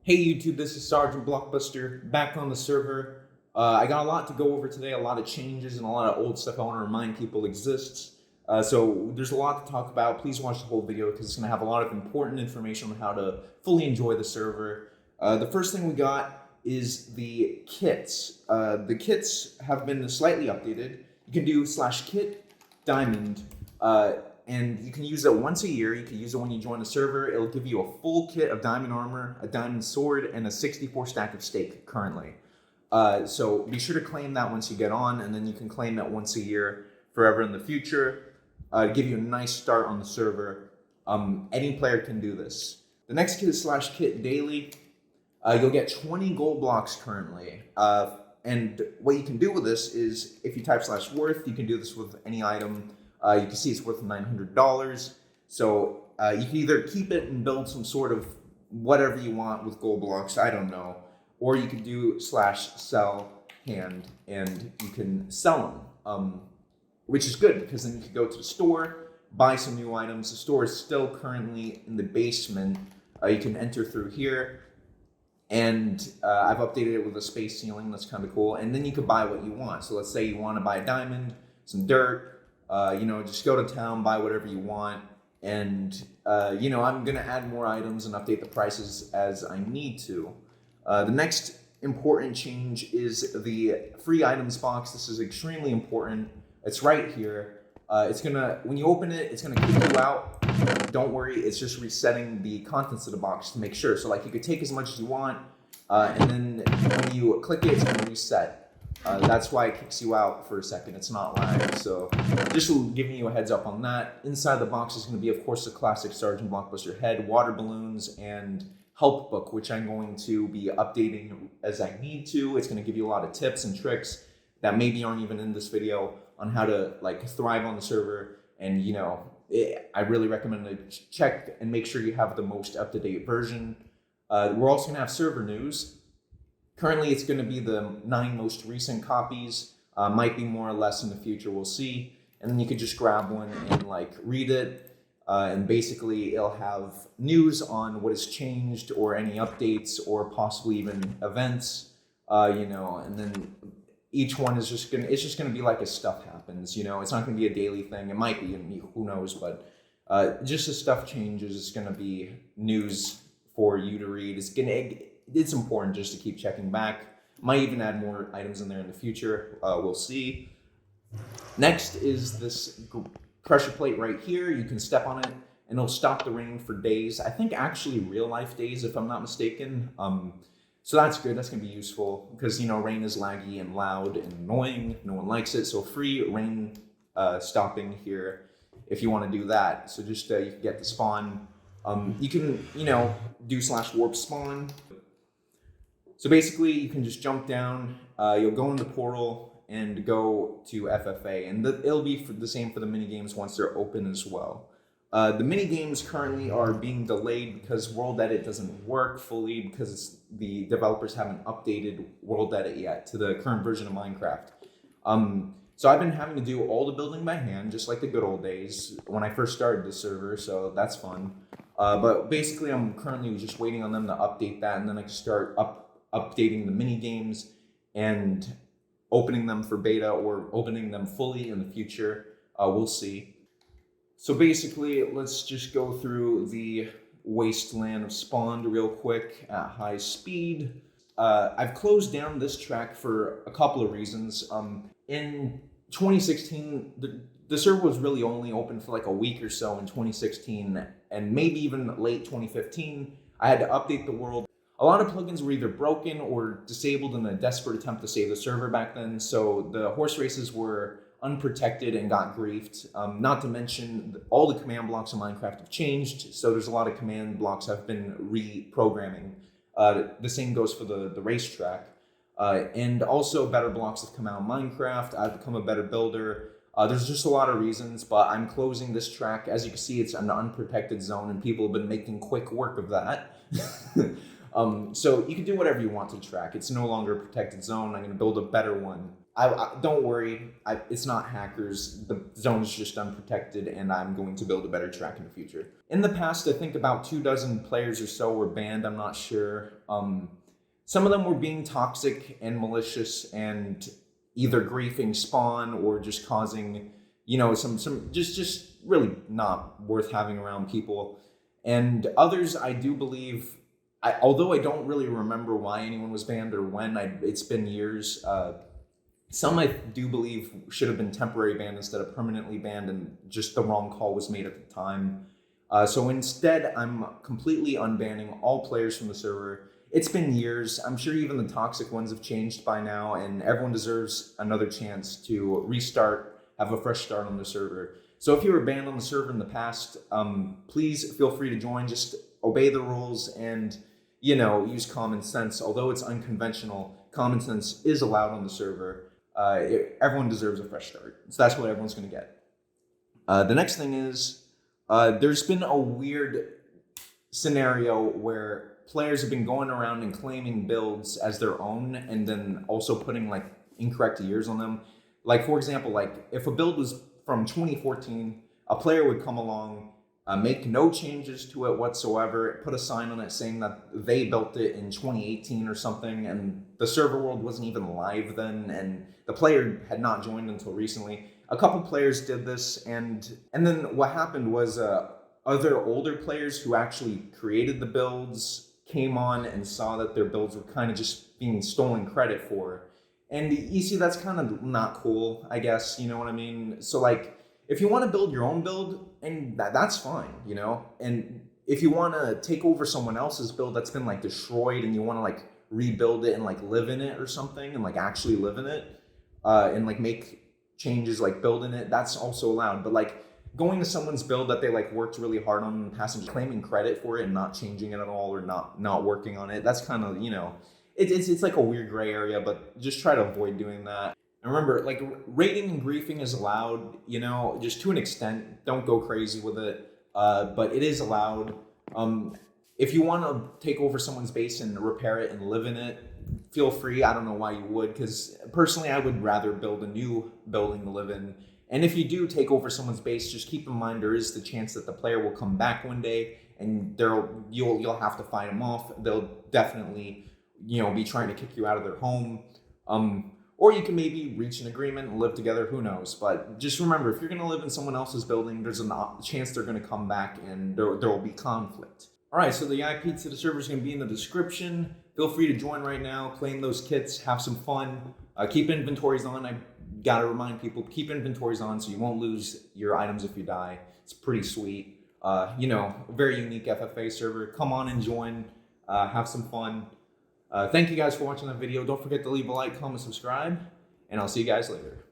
Hey YouTube, this is Sergeant Blockbuster back on the server. I got a lot to go over today, a lot of changes and a lot of old stuff I want to remind people exists. So there's a lot to talk about. Please watch the whole video because it's going to have a lot of important information on how to fully enjoy the server. The first thing we got is the kits. The kits have been slightly updated. You can do /kit diamond. And you can use it once a year. You can use it when you join the server. It'll give you a full kit of diamond armor, a diamond sword, and a 64 stack of steak currently. So be sure to claim that once you get on, and then you can claim it once a year forever in the future to give you a nice start on the server. Any player can do this. The next kit is /kit daily. You'll get 20 gold blocks currently. And what you can do with this is if you type /worth, you can do this with any item. You can see it's worth $900. So you can either keep it and build some sort of whatever you want with gold blocks, I don't know. Or you can do /sell hand and you can sell them, which is good because then you can go to the store, buy some new items. The store is still currently in the basement. You can enter through here. And I've updated it with a space ceiling. That's kind of cool. And then you can buy what you want. So let's say you want to buy a diamond, some dirt, just go to town, buy whatever you want. And, I'm going to add more items and update the prices as I need to. The next important change is the free items box. This is extremely important. It's right here. When you open it, it's going to kick you out. Don't worry, it's just resetting the contents of the box to make sure. So like you could take as much as you want, and then when you click it, it's going to reset. That's why it kicks you out for a second. It's not live. So just giving you a heads up on that. Inside the box is going to be, of course, the classic Sergeant Blockbuster head, water balloons, and help book, which I'm going to be updating as I need to. It's going to give you a lot of tips and tricks that maybe aren't even in this video on how to thrive on the server. And I really recommend to check and make sure you have the most up-to-date version. We're also going to have server news. Currently, it's going to be the 9 most recent copies. Might be more or less in the future. We'll see. And then you could just grab one and read it. And basically, it'll have news on what has changed or any updates or possibly even events. And then each one is just gonna be like as stuff happens. It's not gonna be a daily thing. It might be, who knows? But just as stuff changes, it's gonna be news for you to read. It's important just to keep checking back. Might even add more items in there in the future. We'll see. Next is this pressure plate right here. You can step on it and it'll stop the rain for days. I think actually real life days, if I'm not mistaken. So that's good. That's gonna be useful because rain is laggy and loud and annoying. No one likes it. So free rain stopping here if you want to do that. So just you can get the spawn. You can do /warp spawn. So basically, you can just jump down, you'll go in the portal and go to FFA, and it'll be the same for the minigames once they're open as well. The minigames currently are being delayed because World Edit doesn't work fully because the developers haven't updated World Edit yet to the current version of Minecraft. So I've been having to do all the building by hand, just like the good old days when I first started the server, so that's fun. But basically, I'm currently just waiting on them to update that, and then I can start updating the mini games and opening them for beta or opening them fully in the future. We'll see. So basically, let's just go through the Wasteland of Spawned real quick at high speed. I've closed down this track for a couple of reasons. In 2016, the server was really only open for a week or so in 2016, and maybe even late 2015. I had to update the world. A lot of plugins were either broken or disabled in a desperate attempt to save the server back then, so the horse races were unprotected and got griefed. Not to mention, all the command blocks in Minecraft have changed, so there's a lot of command blocks I've been reprogramming. The same goes for the racetrack. And also better blocks have come out in Minecraft. I've become a better builder. There's just a lot of reasons, but I'm closing this track. As you can see, it's an unprotected zone, and people have been making quick work of that. So you can do whatever you want to the track. It's no longer a protected zone. I'm going to build a better one. don't worry, it's not hackers. The zone is just unprotected, and I'm going to build a better track in the future. In the past, I think about 24 players or so were banned. I'm not sure. Some of them were being toxic and malicious and either griefing spawn or just causing, some just really not worth having around people. And others, I do believe, although I don't really remember why anyone was banned or when, it's been years. Some I do believe should have been temporary banned instead of permanently banned, and just the wrong call was made at the time. So instead, I'm completely unbanning all players from the server. It's been years. I'm sure even the toxic ones have changed by now, and everyone deserves another chance to restart, have a fresh start on the server. So if you were banned on the server in the past, please feel free to join. Just obey the rules and, use common sense. Although it's unconventional, common sense is allowed on the server. Everyone deserves a fresh start. So that's what everyone's going to get. The next thing is, there's been a weird scenario where players have been going around and claiming builds as their own and then also putting like incorrect years on them. Like, for example, like if a build was from 2014, a player would come along, make no changes to it whatsoever, put a sign on it saying that they built it in 2018 or something, and the server world wasn't even live then, and the player had not joined until recently. A couple players did this, and then what happened was other older players who actually created the builds came on and saw that their builds were kind of just being stolen credit for. And you see, that's kind of not cool, I guess, you know what I mean? So like, if you want to build your own build, and that's fine, and if you want to take over someone else's build that's been like destroyed and you want to like rebuild it and like live in it or something and like actually live in it, and like make changes like building it, that's also allowed. But like going to someone's build that they like worked really hard on in the past and just claiming credit for it and not changing it at all or not working on it, that's kind of, it's like a weird gray area, but just try to avoid doing that. And remember, like, raiding and griefing is allowed, just to an extent. Don't go crazy with it, but it is allowed. If you want to take over someone's base and repair it and live in it, feel free. I don't know why you would, because personally I would rather build a new building to live in. And if you do take over someone's base, just keep in mind there is the chance that the player will come back one day and you'll have to fight them off. They'll definitely, be trying to kick you out of their home. Or you can maybe reach an agreement and live together, who knows. But just remember, if you're going to live in someone else's building, there's a chance they're going to come back and there will be conflict. All right, so the IP to the server is going to be in the description. Feel free to join right now, claim those kits, have some fun. Keep inventories on. I got to remind people, keep inventories on so you won't lose your items if you die. It's pretty sweet. Very unique FFA server. Come on and join. Have some fun. Thank you guys for watching that video. Don't forget to leave a like, comment, subscribe, and I'll see you guys later.